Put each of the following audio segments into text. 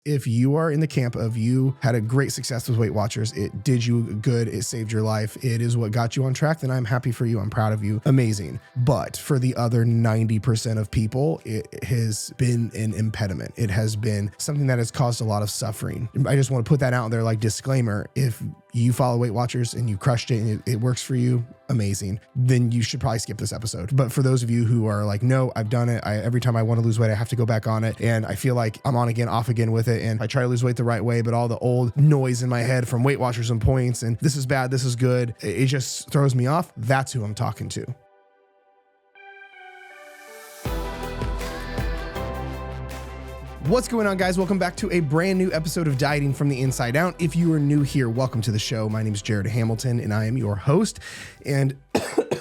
If you are in the camp of you had a great success with Weight Watchers, it did you good, it saved your life, it is what got you on track, then I'm happy for you. I'm proud of you. Amazing. But for the other 90% of people, it has been an impediment. It has been something that has caused a lot of suffering. I just want to put that out there like disclaimer. If you follow Weight Watchers and you crushed it and it works for you, amazing, then you should probably skip this episode. But for those of you who are like, no, I've done it. Every time I want to lose weight, I have to go back on it. And I feel like I'm on again, off again with it. And I try to lose weight the right way, but all the old noise in my head from Weight Watchers and points and this is bad, this is good, it just throws me off. That's who I'm talking to. What's going on, guys? Welcome back to a brand new episode of Dieting from the Inside Out. If you are new here, welcome to the show. My name is Jared Hamilton and I am your host. And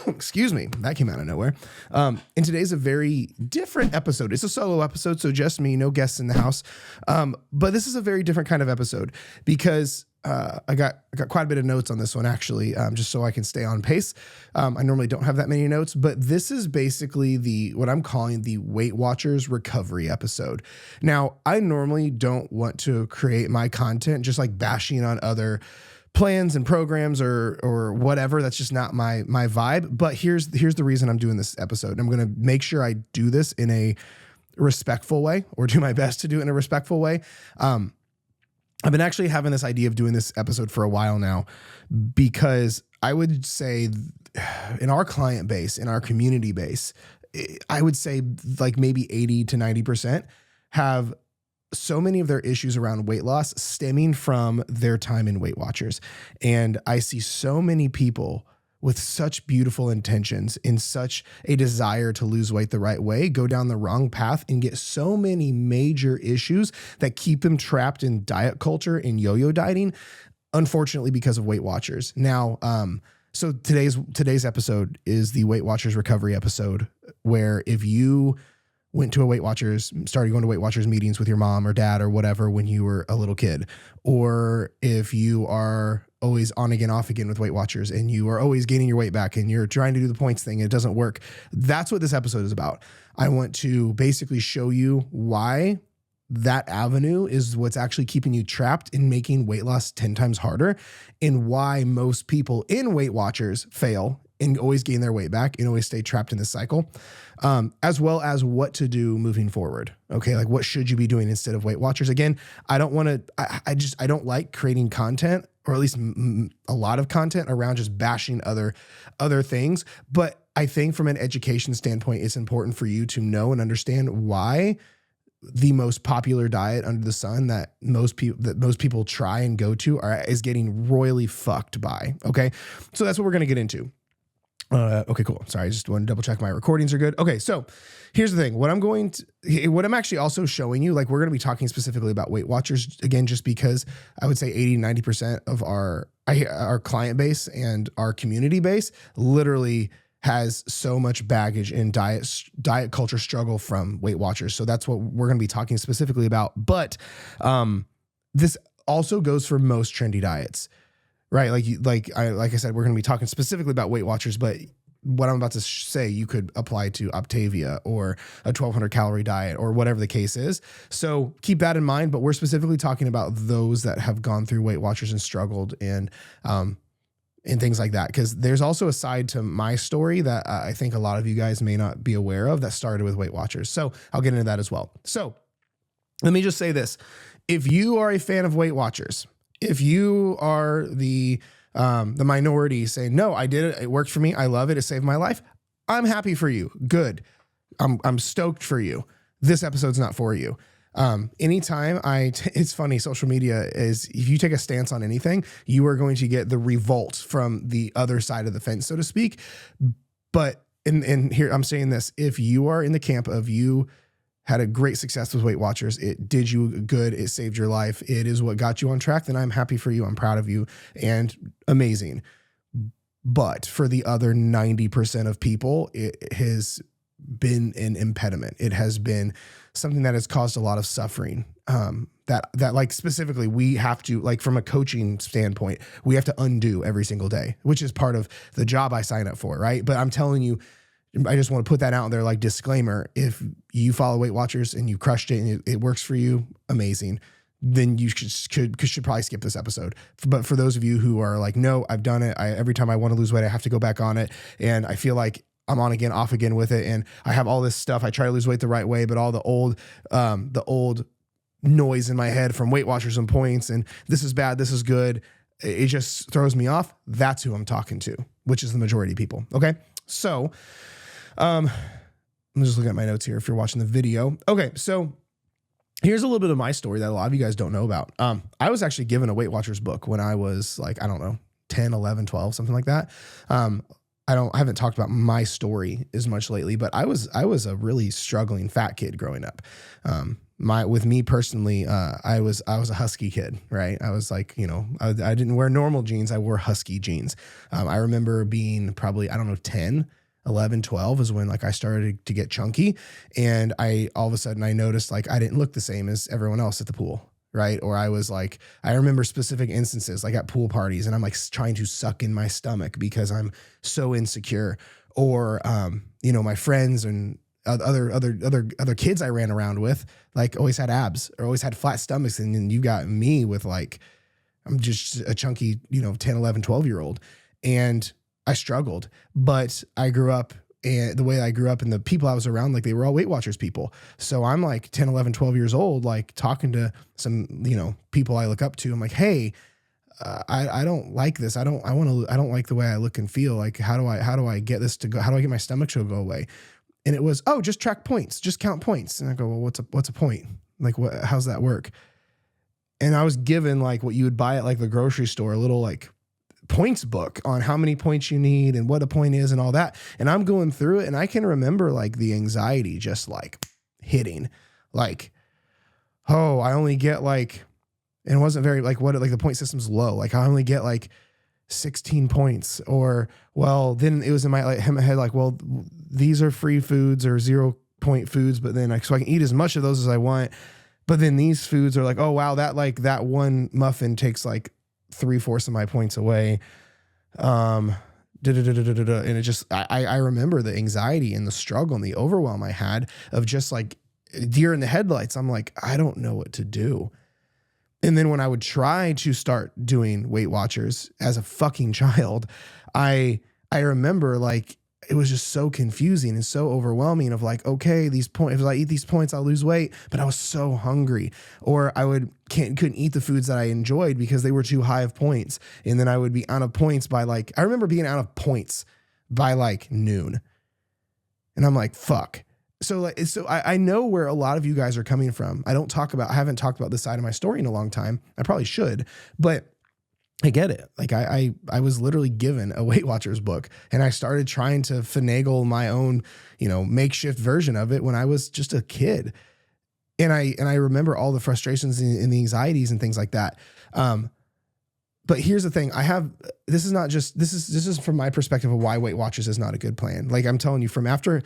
excuse me, that came out of nowhere. And today's a very different episode. It's a solo episode, so just me, no guests in the house. But this is a very different kind of episode because I got quite a bit of notes on this one, actually, just so I can stay on pace. I normally don't have that many notes, but this is basically what I'm calling the Weight Watchers recovery episode. Now, I normally don't want to create my content just like bashing on other plans and programs or whatever. That's just not my vibe. But here's the reason I'm doing this episode. I'm going to make sure I do this in a respectful way, or do my best to do it in a respectful way. I've been actually having this idea of doing this episode for a while now, because I would say in our client base, in our community base, I would say like maybe 80 to 90% have so many of their issues around weight loss stemming from their time in Weight Watchers. And I see so many people with such beautiful intentions and such a desire to lose weight the right way, go down the wrong path and get so many major issues that keep them trapped in diet culture and yo-yo dieting, unfortunately, because of Weight Watchers. Now, so today's episode is the Weight Watchers recovery episode, where if you went to started going to Weight Watchers meetings with your mom or dad or whatever when you were a little kid, or if you are always on again, off again with Weight Watchers and you are always gaining your weight back and you're trying to do the points thing and it doesn't work. That's what this episode is about. I want to basically show you why that avenue is what's actually keeping you trapped in making weight loss 10 times harder, and why most people in Weight Watchers fail and always gain their weight back and always stay trapped in this cycle, as well as what to do moving forward. Okay, like what should you be doing instead of Weight Watchers? Again, I don't like creating content, or at least a lot of content around just bashing other things. But I think from an education standpoint, it's important for you to know and understand why the most popular diet under the sun that most people try and go to is getting royally fucked by. Okay, so that's what we're gonna get into. Okay, cool. Sorry, I just want to double check my recordings are good. Okay, so here's the thing. What I'm actually also showing you, like, we're going to be talking specifically about Weight Watchers again, just because I would say 80, 90% of our client base and our community base literally has so much baggage in diet culture struggle from Weight Watchers. So that's what we're going to be talking specifically about. But this also goes for most trendy diets. Right. Like I said, we're going to be talking specifically about Weight Watchers, but what I'm about to say, you could apply to Optavia or a 1,200 calorie diet or whatever the case is. So keep that in mind, but we're specifically talking about those that have gone through Weight Watchers and struggled and things like that. Because there's also a side to my story that I think a lot of you guys may not be aware of that started with Weight Watchers. So I'll get into that as well. So let me just say this. If you are a fan of Weight Watchers, if you are the minority saying, no, I did it, it worked for me, I love it, it saved my life, I'm happy for you. Good. I'm stoked for you. This episode's not for you. Anytime it's funny, social media is, if you take a stance on anything, you are going to get the revolt from the other side of the fence, so to speak. But and here I'm saying this, if you are in the camp of you had a great success with Weight Watchers, it did you good, it saved your life, it is what got you on track, then I'm happy for you. I'm proud of you and amazing. But for the other 90% of people, it has been an impediment. It has been something that has caused a lot of suffering. That like specifically we have to, like from a coaching standpoint, we have to undo every single day, which is part of the job I sign up for, right? But I'm telling you, I just want to put that out there like disclaimer. If you follow Weight Watchers and you crushed it and it works for you, amazing. then you should probably skip this episode. But for those of you who are like, no, I've done it. Every time I want to lose weight, I have to go back on it. And I feel like I'm on again, off again with it. And I have all this stuff. I try to lose weight the right way, but all the old noise in my head from Weight Watchers and points, and this is bad, this is good, it just throws me off. That's who I'm talking to, which is the majority of people. Okay. So, I'm just looking at my notes here if you're watching the video. Okay. So here's a little bit of my story that a lot of you guys don't know about. I was actually given a Weight Watchers book when I was like, I don't know, 10, 11, 12, something like that. I haven't talked about my story as much lately, but I was a really struggling fat kid growing up. With me personally, I was a husky kid, right? I was like, I didn't wear normal jeans. I wore husky jeans. I remember being probably, 10, 11, 12 is when like I started to get chunky, and all of a sudden I noticed like I didn't look the same as everyone else at the pool. Right. Or I was like, I remember specific instances like at pool parties, and I'm like trying to suck in my stomach because I'm so insecure. Or, my friends and other kids I ran around with, like always had abs or always had flat stomachs. And then you got me with like, I'm just a chunky, 10, 11, 12-year-old. And I struggled, but I grew up, and the way I grew up and the people I was around, like they were all Weight Watchers people. So I'm like 10, 11, 12 years old, like talking to some, people I look up to. I'm like, hey, I don't like this. I don't like the way I look and feel. Like, how do I get this to go? How do I get my stomach to go away? And it was, just track points, just count points. And I go, well, what's a point? Like, how's that work? And I was given like what you would buy at like the grocery store, a little like points book on how many points you need and what a point is and all that. And I'm going through it, and I can remember like the anxiety just like hitting, like, oh, I only get like, and it wasn't very like the point system's low. Like I only get like 16 points, or, well, then it was in my head, like, well, these are free foods or 0-point foods, but then so I can eat as much of those as I want. But then these foods are like, oh wow, that one muffin takes like 3/4 of my points away. And it just, I remember the anxiety and the struggle and the overwhelm I had of just like deer in the headlights. I'm like, I don't know what to do. And then when I would try to start doing Weight Watchers as a fucking child, I remember like, it was just so confusing and so overwhelming of like, okay, these points, if I eat these points, I'll lose weight, but I was so hungry, or I couldn't eat the foods that I enjoyed because they were too high of points. And then I would be out of points by like, I remember being out of points by like noon, and I'm like, fuck. So I know where a lot of you guys are coming from. I haven't talked about this side of my story in a long time. I probably should, but I get it. Like I was literally given a Weight Watchers book, and I started trying to finagle my own, makeshift version of it when I was just a kid. And I remember all the frustrations and the anxieties and things like that. But here's the thing. This is from my perspective of why Weight Watchers is not a good plan. Like I'm telling you, to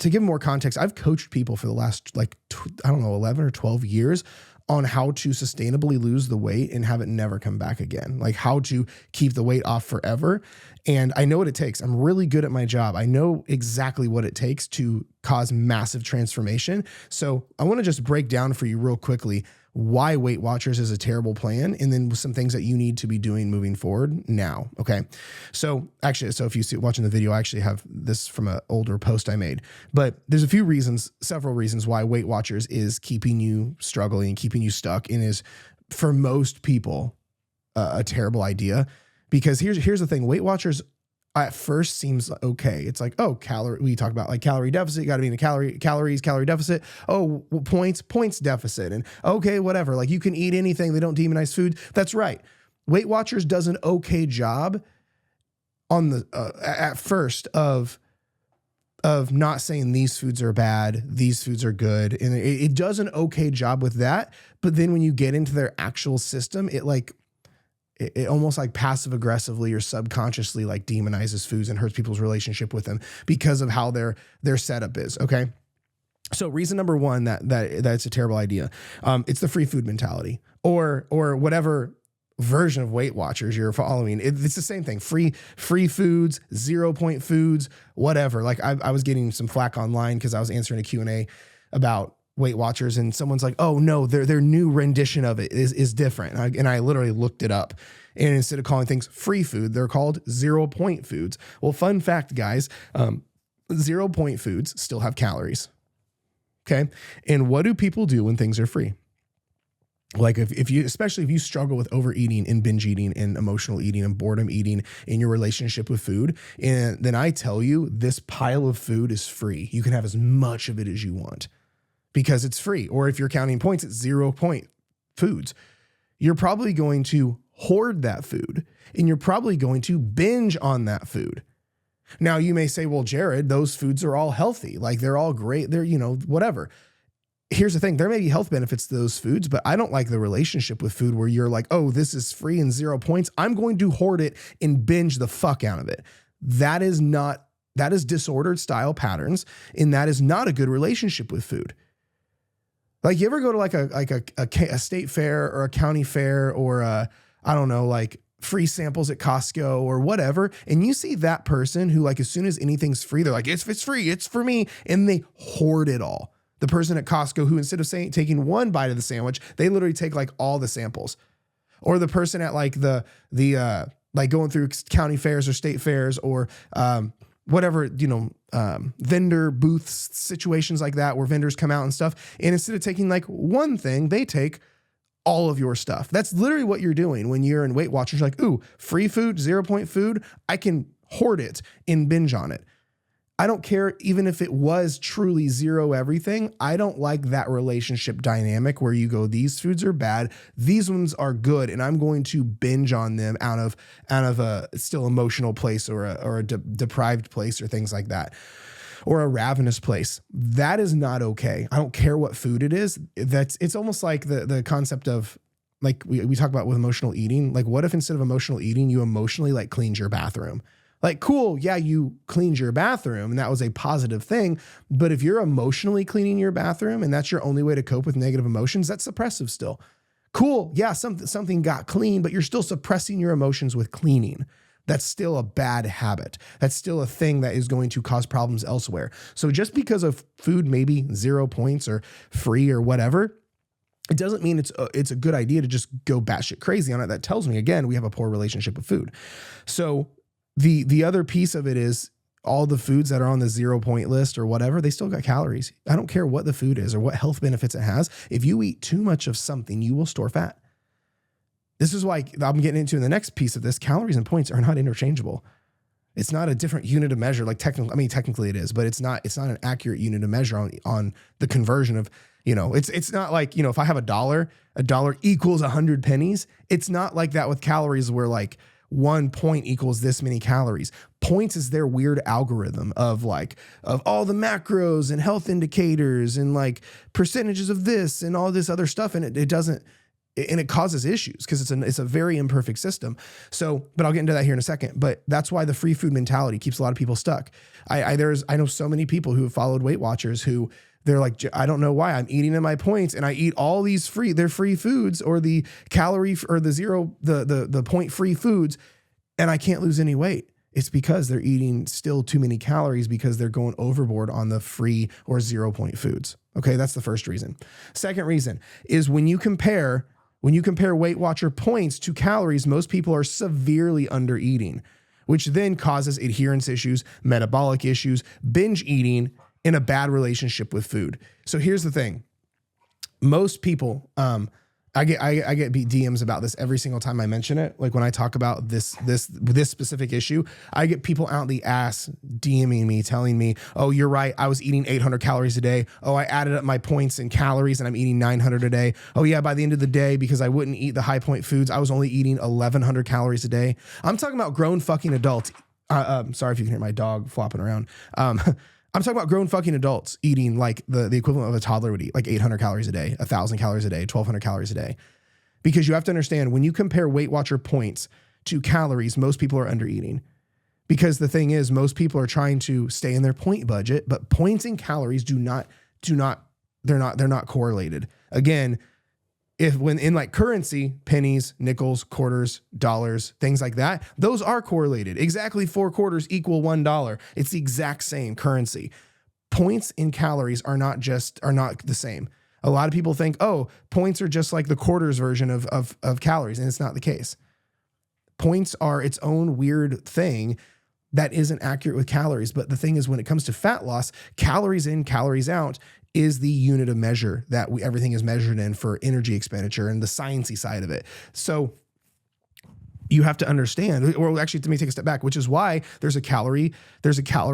give more context, I've coached people for the last 11 or 12 years on how to sustainably lose the weight and have it never come back again. Like how to keep the weight off forever. And I know what it takes. I'm really good at my job. I know exactly what it takes to cause massive transformation. So I want to just break down for you real quickly why Weight Watchers is a terrible plan, and then some things that you need to be doing moving forward now. Okay. So if you see watching the video, I actually have this from an older post I made, but there's several reasons why Weight Watchers is keeping you struggling, keeping you stuck, and is for most people a terrible idea. Because here's the thing. Weight Watchers at first seems okay. It's like, we talk about like calorie deficit. You got to be in a calorie deficit. Oh, well, points deficit. And okay, whatever. Like you can eat anything. They don't demonize food. That's right. Weight Watchers does an okay job on the, at first of not saying these foods are bad, these foods are good. And it does an okay job with that. But then when you get into their actual system, it almost like passive aggressively or subconsciously like demonizes foods and hurts people's relationship with them because of how their setup is. Okay. So reason number one that it's a terrible idea. It's the free food mentality or whatever version of Weight Watchers you're following. It's the same thing. Free foods, 0-point foods, whatever. Like I was getting some flack online because I was answering a Q&A about Weight Watchers and someone's like, oh no, their new rendition of it is different. And I literally looked it up. And instead of calling things free food, they're called 0 point foods. Well, fun fact, guys, 0 point foods still have calories. Okay. And what do people do when things are free? Like if you, especially if you struggle with overeating and binge eating and emotional eating and boredom eating in your relationship with food, and then I tell you, this pile of food is free. You can have as much of it as you want because it's free. Or if you're counting points, it's 0 point foods. You're probably going to hoard that food and you're probably going to binge on that food. Now you may say, well, Jared, those foods are all healthy. Like they're all great. They're, whatever. Here's the thing. There may be health benefits to those foods, but I don't like the relationship with food where you're like, oh, this is free and 0 points. I'm going to hoard it and binge the fuck out of it. That is disordered style patterns. And that is not a good relationship with food. Like you ever go to like a state fair or a county fair or like free samples at Costco or whatever. And you see that person who like, as soon as anything's free, they're like, it's free, it's for me. And they hoard it all. The person at Costco who instead of taking one bite of the sandwich, they literally take like all the samples. Or the person at like the like going through county fairs or state fairs or whatever, vendor booths, situations like that where vendors come out and stuff. And instead of taking like one thing, they take all of your stuff. That's literally what you're doing when you're in Weight Watchers. You're like, ooh, free food, 0 point food. I can hoard it and binge on it. I don't care even if it was truly zero everything. I don't like that relationship dynamic where you go, these foods are bad, these ones are good, and I'm going to binge on them out of a still emotional place or a deprived place or things like that, or a ravenous place. That is not okay. I don't care what food it is. It's almost like the concept of like we talk about with emotional eating. Like what if instead of emotional eating, you emotionally like cleaned your bathroom? Like, cool, yeah, you cleaned your bathroom and that was a positive thing. But if you're emotionally cleaning your bathroom and that's your only way to cope with negative emotions, that's suppressive still. Cool, yeah, something got clean, but you're still suppressing your emotions with cleaning. That's still a bad habit. That's still a thing that is going to cause problems elsewhere. So just because of food, maybe 0 points or free or whatever, it doesn't mean it's a good idea to just go batshit crazy on it. That tells me, again, we have a poor relationship with food. So the other piece of it is all the foods that are on the 0 point list or whatever, they still got calories. I don't care what the food is or what health benefits it has. If you eat too much of something, you will store fat. This is why I'm getting into in the next piece of this. Calories and points are not interchangeable. It's not a different unit of measure. Like technically it is, but it's not an accurate unit of measure on the conversion of, it's not like, if I have a dollar equals 100 pennies. It's not like that with calories where like 1 point equals this many calories. Points is their weird algorithm of all the macros and health indicators and like percentages of this and all this other stuff. And it causes issues because it's a very imperfect system. So, but I'll get into that here in a second. But that's why the free food mentality keeps a lot of people stuck. I know so many people who have followed Weight Watchers who they're like, I don't know why I'm eating in my points and I eat all these they're free foods or the calorie or the point free foods and I can't lose any weight. It's because they're eating still too many calories because they're going overboard on the free or 0 point foods. Okay. That's the first reason. Second reason is when you compare Weight Watcher points to calories, most people are severely under eating, which then causes adherence issues, metabolic issues, binge eating, in a bad relationship with food. So here's the thing. Most people, I get DMs about this every single time I mention it. Like when I talk about this specific issue, I get people out the ass DMing me, telling me, oh, you're right. I was eating 800 calories a day. Oh, I added up my points and calories and I'm eating 900 a day. Oh yeah. By the end of the day, because I wouldn't eat the high point foods, I was only eating 1100 calories a day. I'm talking about grown fucking adults. Sorry if you can hear my dog flopping around. I'm talking about grown fucking adults eating like the equivalent of a toddler would eat, like 800 calories a day, 1,000 calories a day, 1,200 calories a day. Because you have to understand, when you compare Weight Watcher points to calories, most people are under eating. Because the thing is, most people are trying to stay in their point budget, but points and calories they're not correlated. Again, when in like currency, pennies, nickels, quarters, dollars, things like that, those are correlated. Exactly 4 quarters equal $1. It's the exact same currency. points in calories are not the same. A lot of people think, oh, points are just like the quarters version of calories, and it's not the case. Points are its own weird thing that isn't accurate with calories. But the thing is, when it comes to fat loss, calories in, calories out is the unit of measure that everything is measured in for energy expenditure and the sciencey side of it. So you have to understand, or actually, let me take a step back, which is why there's a calorie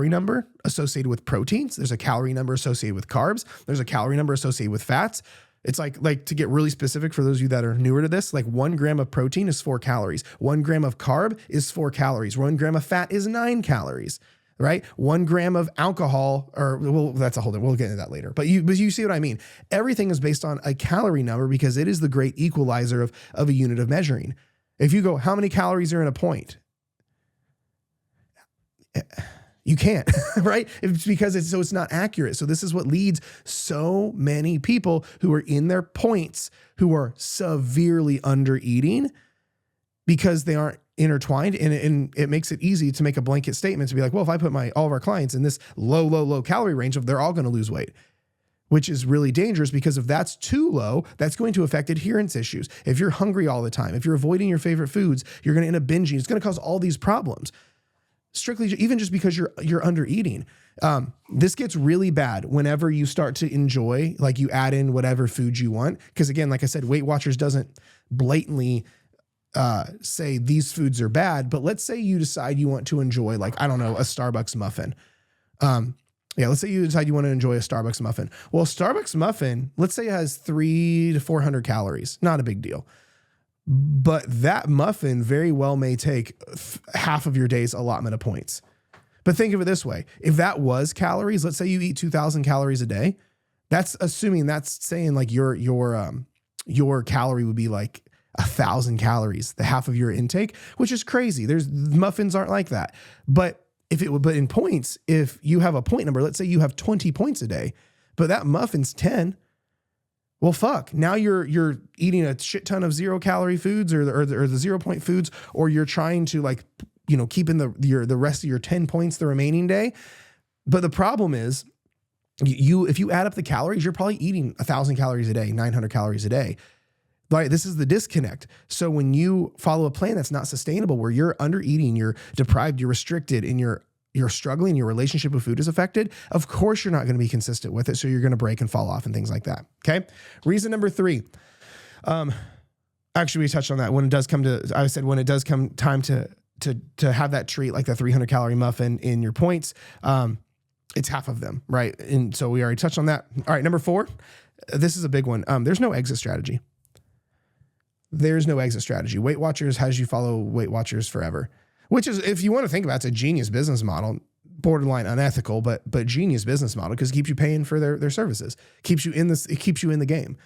number associated with proteins. There's a calorie number associated with carbs. There's a calorie number associated with fats. It's like to get really specific for those of you that are newer to this, like 1 gram of protein is 4 calories. 1 gram of carb is 4 calories. 1 gram of fat is 9 calories, right? 1 gram of alcohol, that's a whole thing. We'll get into that later. But you see what I mean? Everything is based on a calorie number because it is the great equalizer of a unit of measuring. If you go, how many calories are in a point? You can't, right? It's because it's not accurate. So this is what leads so many people who are in their points who are severely under eating because they aren't intertwined. And it makes it easy to make a blanket statement to be like, well, if I put all of our clients in this low calorie range, they're all going to lose weight, which is really dangerous because if that's too low, that's going to affect adherence issues. If you're hungry all the time, if you're avoiding your favorite foods, you're going to end up binging. It's going to cause all these problems. Strictly, even just because you're under eating. This gets really bad whenever you start to enjoy, like you add in whatever food you want. Because again, like I said, Weight Watchers doesn't blatantly say these foods are bad, but let's say you decide you want to enjoy, like, I don't know, a Starbucks muffin. Let's say you decide you want to enjoy a Starbucks muffin. Well, Starbucks muffin, let's say it has 300 to 400 calories. Not a big deal. But that muffin very well may take half of your day's allotment of points. But think of it this way. If that was calories, let's say you eat 2,000 calories a day. That's saying like your calorie would be like 1,000 calories, the half of your intake, which is crazy. Muffins aren't like that. But in points, if you have a point number, let's say you have 20 points a day, but that muffin's 10. Well, fuck. Now you're eating a shit ton of 0 calorie foods or the 0 point foods, or you're trying to keep in the rest of your 10 points the remaining day. But the problem is if you add up the calories, you're probably eating 1,000 calories a day, 900 calories a day. Like, this is the disconnect. So when you follow a plan that's not sustainable, where you're under eating, you're deprived, you're restricted, and you're struggling, your relationship with food is affected, of course you're not going to be consistent with it. So you're going to break and fall off and things like that. Okay. Reason number 3. Actually, we touched on that when it does come time to have that treat, like the 300 calorie muffin in your points, it's half of them. Right. And so we already touched on that. All right. Number 4, this is a big one. There's no exit strategy. There's no exit strategy. Weight Watchers has you follow Weight Watchers forever. Which is, if you want to think about it, it's a genius business model, borderline unethical, but genius business model because it keeps you paying for their services. It keeps you in the game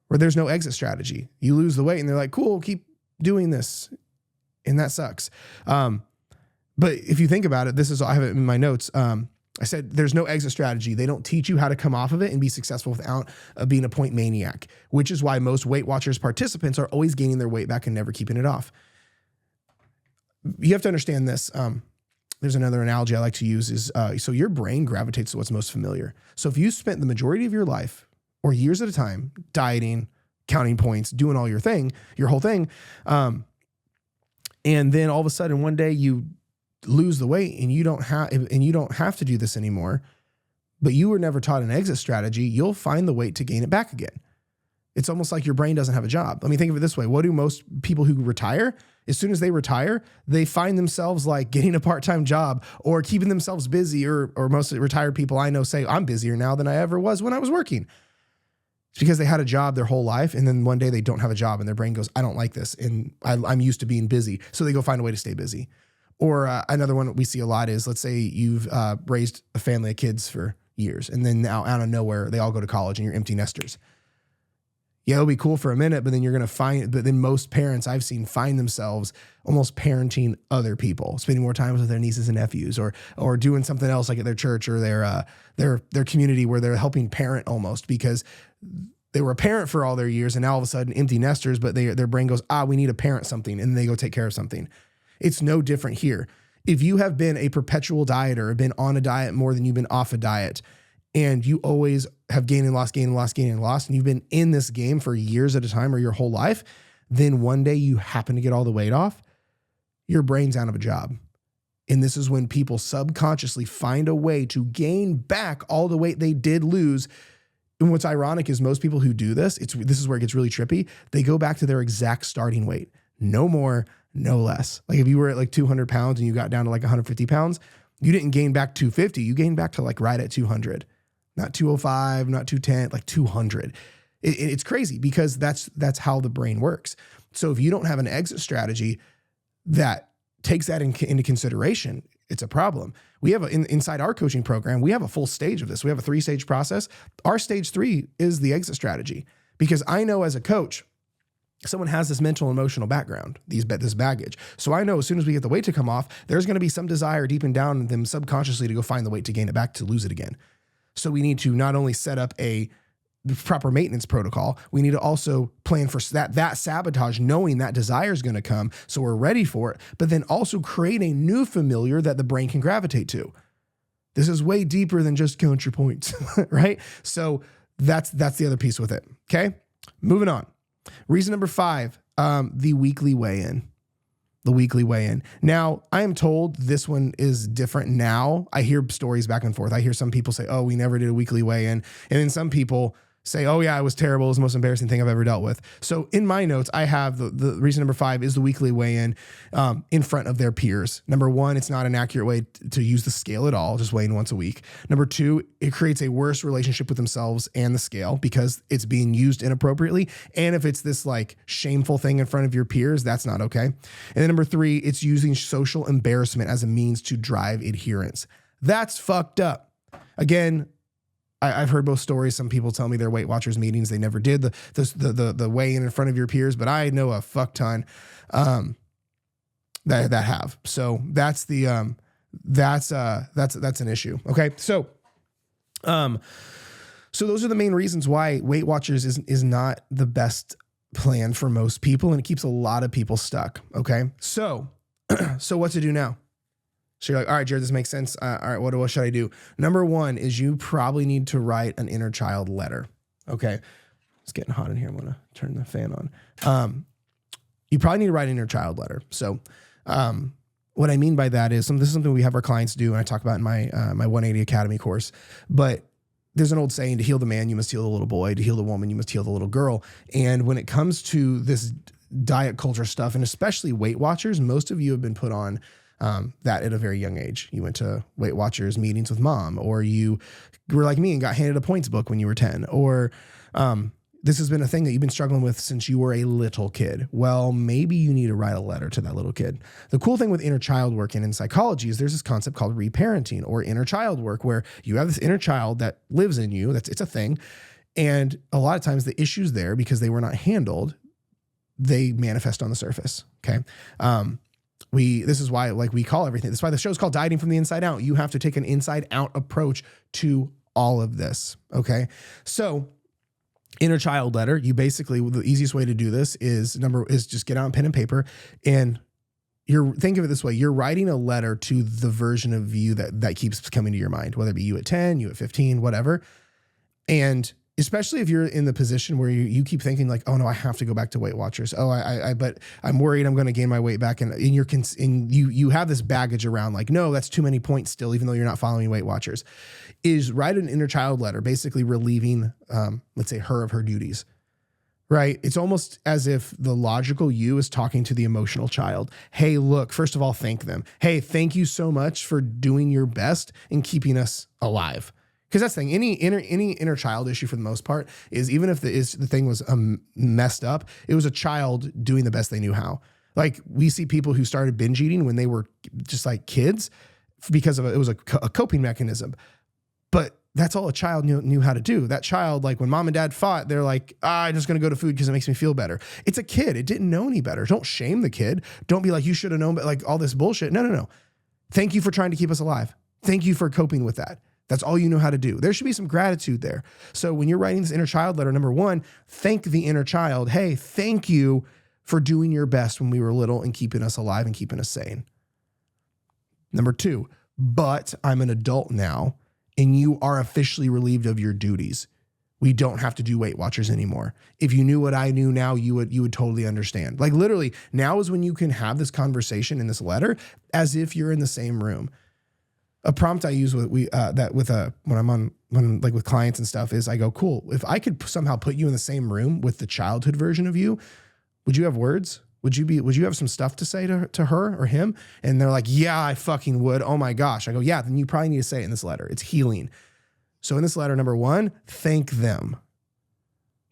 where there's no exit strategy. You lose the weight and they're like, cool, keep doing this. And that sucks. But if you think about it, I have it in my notes. I said, there's no exit strategy. They don't teach you how to come off of it and be successful without being a point maniac, which is why most Weight Watchers participants are always gaining their weight back and never keeping it off. You have to understand this. There's another analogy I like to use is, so your brain gravitates to what's most familiar. So if you spent the majority of your life or years at a time dieting, counting points, doing all your whole thing, and then all of a sudden one day you lose the weight and you don't have to do this anymore, but you were never taught an exit strategy, you'll find the weight to gain it back again. It's almost like your brain doesn't have a job. Let me think of it this way. What do most people who retire, as soon as they retire, they find themselves like getting a part-time job or keeping themselves busy, or most retired people I know say, I'm busier now than I ever was when I was working. It's because they had a job their whole life, and then one day they don't have a job and their brain goes, I don't like this, and I'm used to being busy. So they go find a way to stay busy. Or another one we see a lot is, let's say you've raised a family of kids for years, and then now out of nowhere, they all go to college and you're empty nesters. Yeah, it'll be cool for a minute, but then most parents I've seen find themselves almost parenting other people, spending more time with their nieces and nephews, or doing something else like at their church or their community where they're helping parent almost because they were a parent for all their years and now all of a sudden empty nesters, but their brain goes, we need to parent something, and they go take care of something. It's no different here. If you have been a perpetual dieter or been on a diet more than you've been off a diet, and you always have gained and lost, and you've been in this game for years at a time or your whole life, then one day you happen to get all the weight off, your brain's out of a job. And this is when people subconsciously find a way to gain back all the weight they did lose. And what's ironic is most people who do this, this is where it gets really trippy. They go back to their exact starting weight. No more, no less. Like if you were at like 200 pounds and you got down to like 150 pounds, you didn't gain back 250. You gained back to like right at 200, not 205, not 210, like 200. It's crazy because that's how the brain works. So if you don't have an exit strategy that takes that into consideration, it's a problem. We have inside our coaching program, we have a full stage of this. We have a 3-stage process. Our stage 3 is the exit strategy, because I know as a coach, someone has this mental emotional background, this baggage. So I know as soon as we get the weight to come off, there's going to be some desire deep and down in them subconsciously to go find the weight to gain it back, to lose it again. So we need to not only set up the proper maintenance protocol, we need to also plan for that sabotage, knowing that desire is going to come, so we're ready for it, but then also create a new familiar that the brain can gravitate to. This is way deeper than just count your points, right? So that's the other piece with it. Okay, moving on. Reason number 5, the weekly weigh-in. The weekly weigh-in. Now, I am told this one is different now. I hear stories back and forth. I hear some people say, oh, we never did a weekly weigh-in. And then some people say, oh yeah, it was terrible. It was the most embarrassing thing I've ever dealt with. So in my notes, I have the reason number 5 is the weekly weigh-in in front of their peers. Number 1, it's not an accurate way to use the scale at all, just weighing once a week. Number 2, it creates a worse relationship with themselves and the scale because it's being used inappropriately. And if it's this like shameful thing in front of your peers, that's not okay. And then number 3, it's using social embarrassment as a means to drive adherence. That's fucked up. Again, I've heard both stories. Some people tell me their Weight Watchers meetings, they never did the weigh in front of your peers, but I know a fuck ton that have. So that's an issue. Okay, so those are the main reasons why Weight Watchers is not the best plan for most people, and it keeps a lot of people stuck. Okay, so what to do now? So you're like, all right, Jared, this makes sense. All right, what should I do? Number 1 is you probably need to write an inner child letter. Okay. It's getting hot in here. I'm going to turn the fan on. You probably need to write an inner child letter. So what I mean by that is this is something we have our clients do, and I talk about in my 180 Academy course. But there's an old saying, to heal the man, you must heal the little boy. To heal the woman, you must heal the little girl. And when it comes to this diet culture stuff, and especially Weight Watchers, most of you have been put on that at a very young age. You went to Weight Watchers meetings with mom, or you were like me and got handed a points book when you were 10, or this has been a thing that you've been struggling with since you were a little kid. Well, maybe you need to write a letter to that little kid. The cool thing with inner child work and in psychology is there's this concept called reparenting or inner child work, where you have this inner child that lives in you. It's a thing. And a lot of times the issues there, because they were not handled, they manifest on the surface. Okay. This is why we call everything. That's why the show's called Dieting from the Inside Out. You have to take an inside out approach to all of this. Okay. So inner child letter, you basically, the easiest way to do this is just get out pen and paper, and think of it this way. You're writing a letter to the version of you that keeps coming to your mind, whether it be you at 10, you at 15, whatever. And especially if you're in the position where you keep thinking like, oh no, I have to go back to Weight Watchers. Oh, but I'm worried I'm going to gain my weight back. And you have this baggage around like, no, that's too many points still, even though you're not following Weight Watchers. Is write an inner child letter, basically relieving, let's say, her of her duties, right? It's almost as if the logical you is talking to the emotional child. Hey, look, first of all, thank them. Hey, thank you so much for doing your best and keeping us alive. Because that's the thing, any inner child issue for the most part is, even if the thing was messed up, it was a child doing the best they knew how. Like we see people who started binge eating when they were just like kids because it was a coping mechanism. But that's all a child knew how to do. That child, like when mom and dad fought, they're like, I'm just going to go to food because it makes me feel better. It's a kid. It didn't know any better. Don't shame the kid. Don't be like, you should have known, but like all this bullshit. No. Thank you for trying to keep us alive. Thank you for coping with that. That's all you know how to do. There should be some gratitude there. So when you're writing this inner child letter, number 1, thank the inner child. Hey, thank you for doing your best when we were little and keeping us alive and keeping us sane. Number 2, but I'm an adult now and you are officially relieved of your duties. We don't have to do Weight Watchers anymore. If you knew what I knew now, you would totally understand. Like literally, now is when you can have this conversation in this letter as if you're in the same room. A prompt I use when I'm like with clients and stuff is I go, cool. If I could somehow put you in the same room with the childhood version of you, would you have words? Would you have some stuff to say to her or him? And they're like, yeah, I fucking would. Oh my gosh. I go, yeah, then you probably need to say it in this letter. It's healing. So in this letter, number 1, thank them.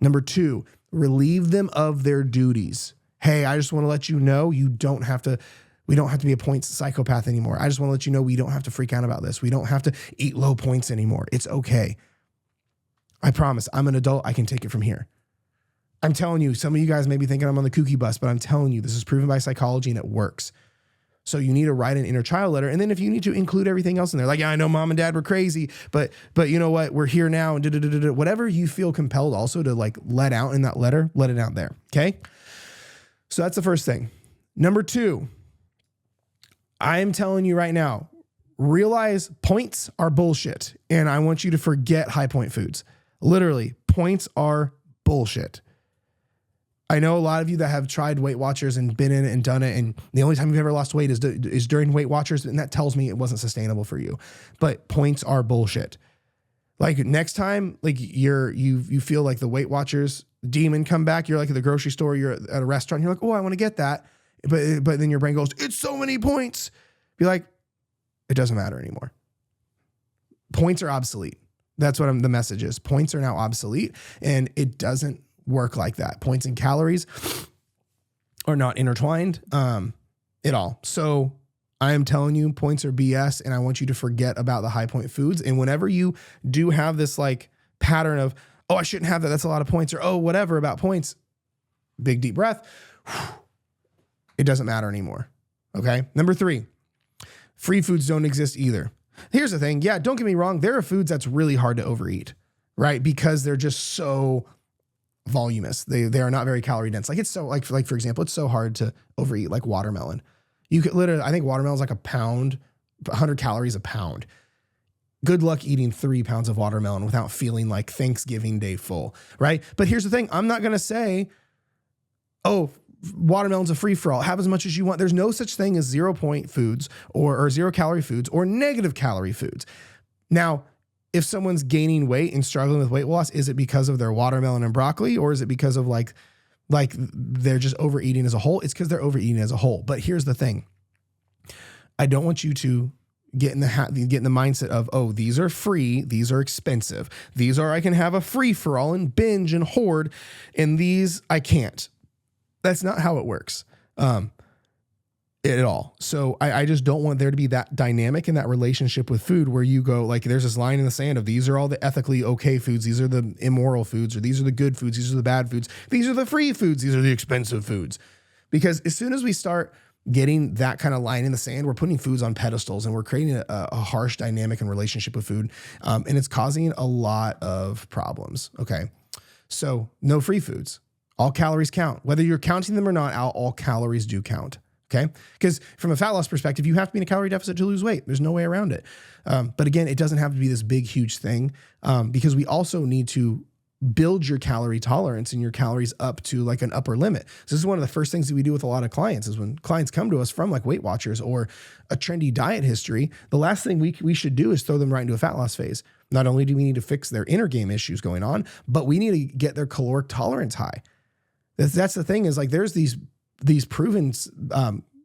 Number 2, relieve them of their duties. Hey, I just want to let you know we don't have to be a points psychopath anymore. I just want to let you know we don't have to freak out about this. We don't have to eat low points anymore. It's okay. I promise, I'm an adult. I can take it from here. I'm telling you, some of you guys may be thinking I'm on the kooky bus, but I'm telling you, this is proven by psychology and it works. So you need to write an inner child letter. And then if you need to include everything else in there, like, yeah, I know mom and dad were crazy, but you know what? We're here now and whatever you feel compelled also to like let out in that letter, let it out there. Okay. So that's the first thing. Number 2, I am telling you right now, realize points are bullshit. And I want you to forget high point foods. Literally, points are bullshit. I know a lot of you that have tried Weight Watchers and been in it and done it, and the only time you've ever lost weight is during Weight Watchers, and that tells me it wasn't sustainable for you. But points are bullshit. Like next time, like you feel like the Weight Watchers demon come back, you're like at the grocery store, you're at a restaurant, you're like, oh, I want to get that, but then your brain goes, it's so many points. Be like, it doesn't matter anymore. Points are obsolete. That's what the message is. Points are now obsolete, and it doesn't work like that. Points and calories are not intertwined at all. So I am telling you, points are BS, and I want you to forget about the high point foods. And whenever you do have this like pattern of, oh, I shouldn't have that, that's a lot of points, or oh, whatever about points, big deep breath, it doesn't matter anymore. Okay. Number 3, free foods don't exist either. Here's the thing. Yeah, don't get me wrong. There are foods that's really hard to overeat, right? Because they're just so voluminous. They are not very calorie dense. Like it's so like for example, it's so hard to overeat like watermelon. You could literally, I think watermelon is like a pound, 100 calories a pound. Good luck eating 3 pounds of watermelon without feeling like Thanksgiving Day full, right? But here's the thing. I'm not going to say, oh, watermelon's a free for all. Have as much as you want. There's no such thing as 0 point foods or 0 calorie foods or negative calorie foods. Now, if someone's gaining weight and struggling with weight loss, is it because of their watermelon and broccoli, or is it because of like they're just overeating as a whole? It's because they're overeating as a whole. But here's the thing. I don't want you to get in the mindset of, oh, these are free, these are expensive. These are, I can have a free for all and binge and hoard, and these I can't. That's not how it works. At all. So I just don't want there to be that dynamic in that relationship with food where you go like, there's this line in the sand of these are all the ethically okay foods. These are the immoral foods, or these are the good foods. These are the bad foods. These are the free foods. These are the expensive foods. Because as soon as we start getting that kind of line in the sand, we're putting foods on pedestals and we're creating a harsh dynamic and relationship with food. And it's causing a lot of problems. Okay. So no free foods. All calories count. Whether you're counting them or not, all calories do count. Okay. Because from a fat loss perspective, you have to be in a calorie deficit to lose weight. There's no way around it. But again, it doesn't have to be this big, huge thing because we also need to build your calorie tolerance and your calories up to like an upper limit. So this is one of the first things that we do with a lot of clients is when clients come to us from like Weight Watchers or a trendy diet history, the last thing we should do is throw them right into a fat loss phase. Not only do we need to fix their inner game issues going on, but we need to get their caloric tolerance high. That's the thing is like there's these proven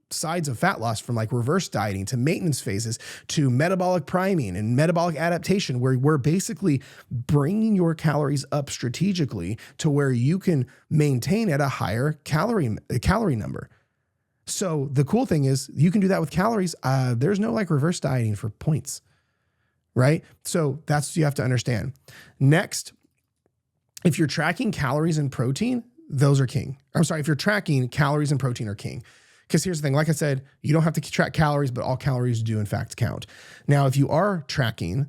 sides of fat loss from like reverse dieting to maintenance phases to metabolic priming and metabolic adaptation, where we're basically bringing your calories up strategically to where you can maintain at a higher calorie number. So the cool thing is you can do that with calories. There's no like reverse dieting for points, right? So that's what you have to understand. Next, if you're tracking calories and protein, those are king. I'm sorry, if you're tracking calories and protein are king. Because here's the thing, like I said, you don't have to track calories, but all calories do in fact count. Now, if you are tracking,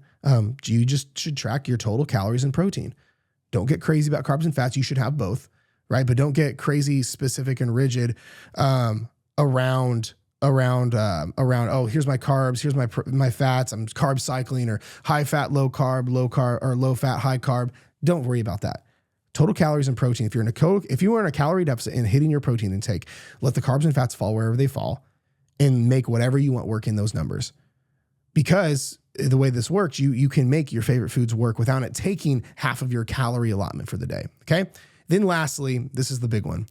you just should track your total calories and protein. Don't get crazy about carbs and fats. You should have both, right? But don't get crazy specific and rigid around around, oh, here's my carbs, here's my fats, I'm carb cycling, or high fat, low carb, or low fat, high carb. Don't worry about that. Total calories and protein. If you are in a calorie deficit and hitting your protein intake, let the carbs and fats fall wherever they fall and make whatever you want work in those numbers. Because the way this works, you can make your favorite foods work without it taking half of your calorie allotment for the day. Okay. Then lastly, this is the big one.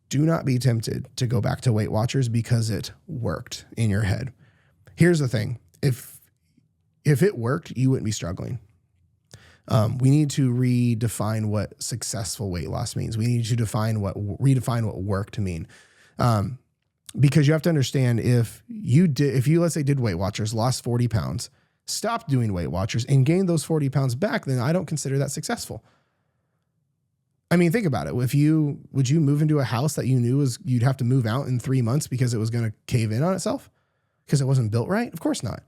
Do not be tempted to go back to Weight Watchers because it worked in your head. Here's the thing. If it worked, you wouldn't be struggling. We need to redefine what successful weight loss means. We need to redefine what work to mean. Because you have to understand, if you let's say did Weight Watchers, lost 40 pounds, stopped doing Weight Watchers and gained those 40 pounds back, then I don't consider that successful. I mean, think about it. Would you move into a house that you knew you'd have to move out in 3 months because it was going to cave in on itself? Because it wasn't built right? Of course not.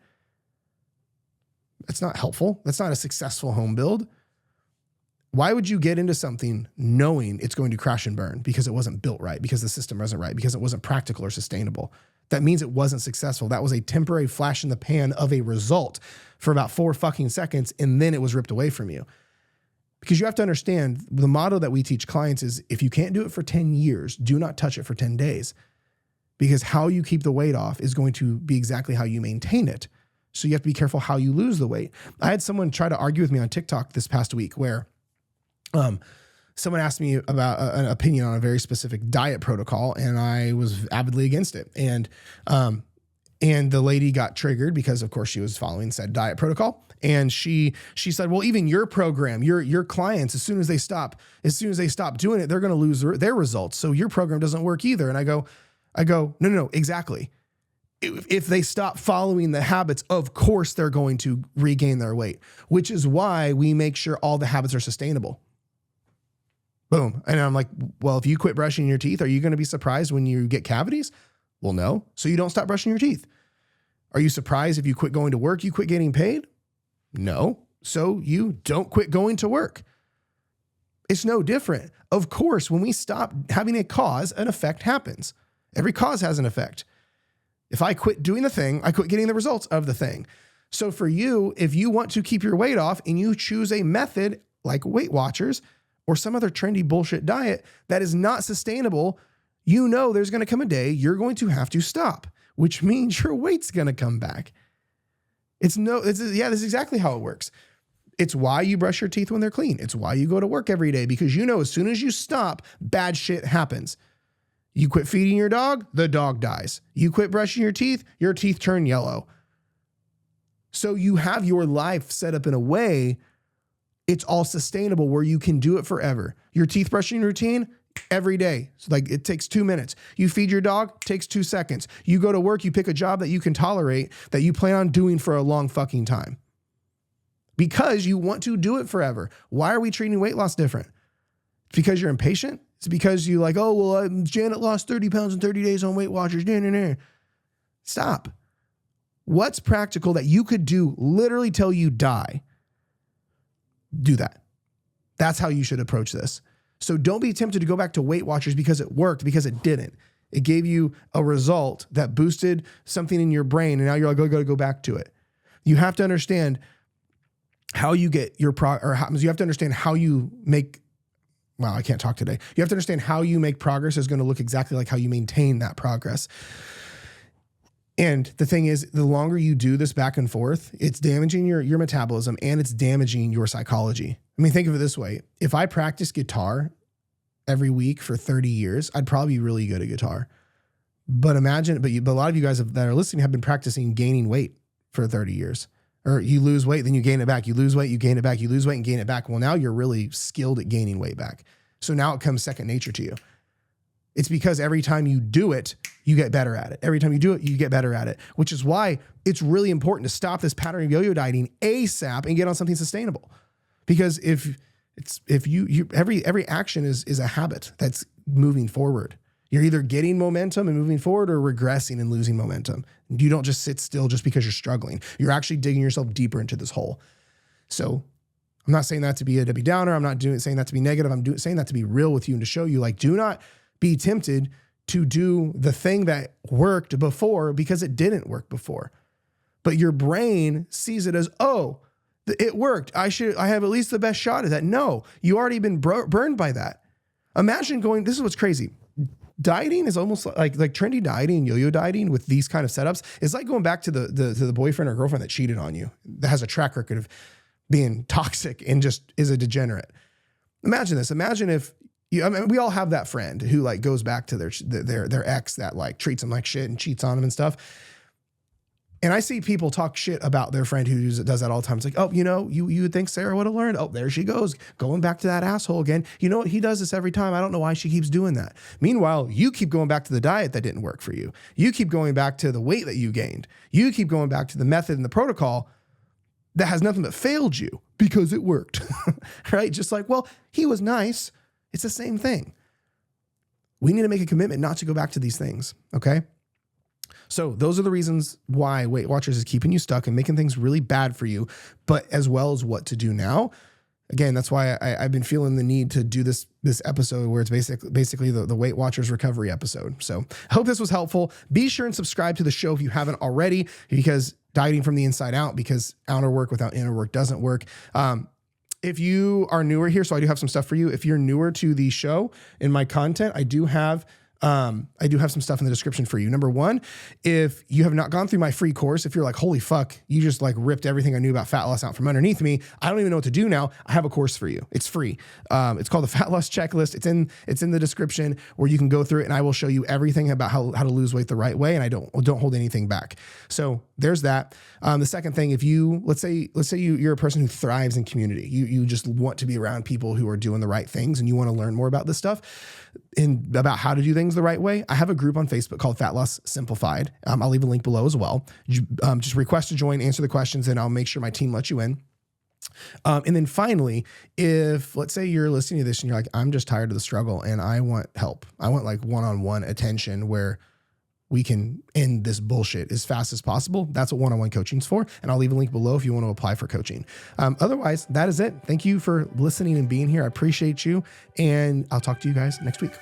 That's not helpful. That's not a successful home build. Why would you get into something knowing it's going to crash and burn? Because it wasn't built right, because the system wasn't right, because it wasn't practical or sustainable. That means it wasn't successful. That was a temporary flash in the pan of a result for about 4 fucking seconds, and then it was ripped away from you. Because you have to understand, the motto that we teach clients is, if you can't do it for 10 years, do not touch it for 10 days. Because how you keep the weight off is going to be exactly how you maintain it. So you have to be careful how you lose the weight. I had someone try to argue with me on TikTok this past week where someone asked me about an opinion on a very specific diet protocol, and I was avidly against it. And the lady got triggered because, of course, she was following said diet protocol. And she said, well, even your program, your clients, as soon as they stop doing it, they're going to lose their results. So your program doesn't work either. And I go, no, exactly. If they stop following the habits, of course they're going to regain their weight, which is why we make sure all the habits are sustainable. Boom. And I'm like, well, if you quit brushing your teeth, are you going to be surprised when you get cavities? Well, no. So you don't stop brushing your teeth. Are you surprised if you quit going to work, you quit getting paid? No. So you don't quit going to work. It's no different. Of course, when we stop having a cause, an effect happens. Every cause has an effect. If I quit doing the thing, I quit getting the results of the thing. So for you, if you want to keep your weight off and you choose a method like Weight Watchers or some other trendy bullshit diet that is not sustainable, you know there's going to come a day you're going to have to stop, which means your weight's going to come back. This is exactly how it works. It's why you brush your teeth when they're clean. It's why you go to work every day, because you know as soon as you stop, bad shit happens. You quit feeding your dog, the dog dies. You quit brushing your teeth turn yellow. So you have your life set up in a way it's all sustainable where you can do it forever. Your teeth brushing routine, every day. So like it takes 2 minutes. You feed your dog, takes 2 seconds. You go to work, you pick a job that you can tolerate, that you plan on doing for a long fucking time. Because you want to do it forever. Why are we treating weight loss different? It's because you're impatient? It's because you like, oh, well, Janet lost 30 pounds in 30 days on Weight Watchers. Stop. What's practical that you could do literally till you die? Do that. That's how you should approach this. So don't be tempted to go back to Weight Watchers because it worked, because it didn't. It gave you a result that boosted something in your brain, and now you're like, I got to go back to it. You have to understand how you get your you have to understand how you make. Wow, I can't talk today. You have to understand how you make progress is going to look exactly like how you maintain that progress. And the thing is, the longer you do this back and forth, it's damaging your metabolism and it's damaging your psychology. I mean, think of it this way. If I practice guitar every week for 30 years, I'd probably be really good at guitar. But imagine, but a lot of you guys that are listening have been practicing gaining weight for 30 years. Or you lose weight, then you gain it back. You lose weight, you gain it back. You lose weight and gain it back. Well, now you're really skilled at gaining weight back. So now it comes second nature to you. It's because every time you do it, you get better at it. Every time you do it, you get better at it, which is why it's really important to stop this pattern of yo-yo dieting ASAP and get on something sustainable. Because every action is a habit that's moving forward. You're either getting momentum and moving forward or regressing and losing momentum. You don't just sit still just because you're struggling. You're actually digging yourself deeper into this hole. So I'm not saying that to be a Debbie Downer. I'm not saying that to be negative. I'm saying that to be real with you and to show you, like, do not be tempted to do the thing that worked before because it didn't work before. But your brain sees it as, oh, it worked. I have at least the best shot at that. No, you already been burned by that. Imagine this is what's crazy. Dieting is almost like trendy dieting, yo-yo dieting with these kind of setups. It's like going back to the boyfriend or girlfriend that cheated on you, that has a track record of being toxic and just is a degenerate. Imagine this. Imagine if we all have that friend who like goes back to their ex that like treats them like shit and cheats on them and stuff. And I see people talk shit about their friend who does that all the time. It's like, oh, you would think Sarah would have learned. Oh, there she goes, going back to that asshole again. You know what? He does this every time. I don't know why she keeps doing that. Meanwhile, you keep going back to the diet that didn't work for you. You keep going back to the weight that you gained. You keep going back to the method and the protocol that has nothing but failed you because it worked, right? Just like, well, he was nice. It's the same thing. We need to make a commitment not to go back to these things, okay? So those are the reasons why Weight Watchers is keeping you stuck and making things really bad for you, but as well as what to do now. Again, that's why I've been feeling the need to do this episode where it's basically the Weight Watchers recovery episode. So I hope this was helpful. Be sure and subscribe to the show if you haven't already, because dieting from the inside out, because outer work without inner work doesn't work. If you are newer here, so I do have some stuff for you. If you're newer to the show and my content, I do have some stuff in the description for you. Number one, if you have not gone through my free course, if you're like, holy fuck, you just like ripped everything I knew about fat loss out from underneath me, I don't even know what to do now. I have a course for you. It's free. It's called the Fat Loss Checklist. It's in the description where you can go through it and I will show you everything about how to lose weight the right way. And I don't hold anything back. So there's that. The second thing, if you, let's say you're a person who thrives in community, you just want to be around people who are doing the right things and you want to learn more about this stuff and about how to do things the right way. I have a group on Facebook called Fat Loss Simplified. I'll leave a link below as well. Just request to join, answer the questions, and I'll make sure my team lets you in. And then finally, if let's say you're listening to this and you're like, I'm just tired of the struggle and I want help. I want like one-on-one attention where we can end this bullshit as fast as possible. That's what one-on-one coaching is for. And I'll leave a link below if you want to apply for coaching. Otherwise, that is it. Thank you for listening and being here. I appreciate you. And I'll talk to you guys next week.